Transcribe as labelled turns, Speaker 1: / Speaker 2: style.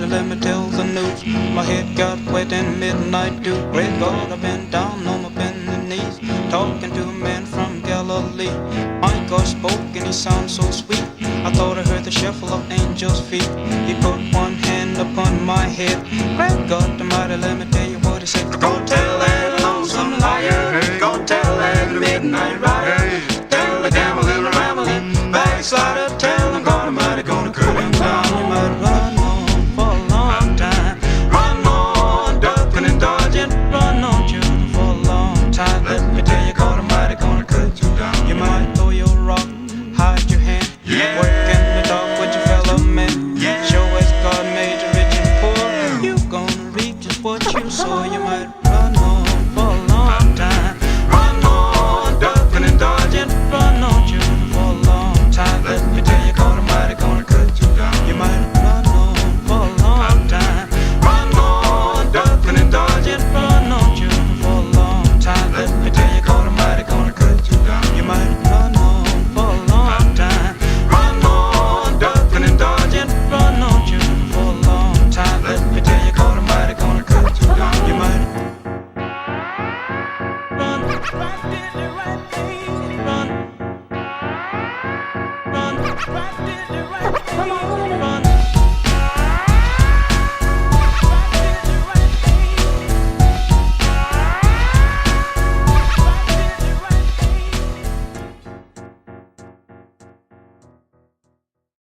Speaker 1: somebody let me tell the news. My head got wet in midnight dew. Great God, I've been down on my bended knees, talking to a man from Galilee. My God spoke and he sounded so sweet. I thought I heard the shuffle of angels' feet. He put one hand upon my head. Great God Almighty, let me tell you what he said. Go tell that lonesome liar, go tell that midnight rider, tell the gambling, rambling backslider, tell him God Almighty gonna cut him down. You might run on for a long time, run on ducking and dodging, run on shooting for a long time. Let me tell you, God Almighty gonna cut you down. You might throw your rock, hide your hand, work in the dark with your fellow men. Show as God made you rich and poor, you gonna reap just what you sow. You might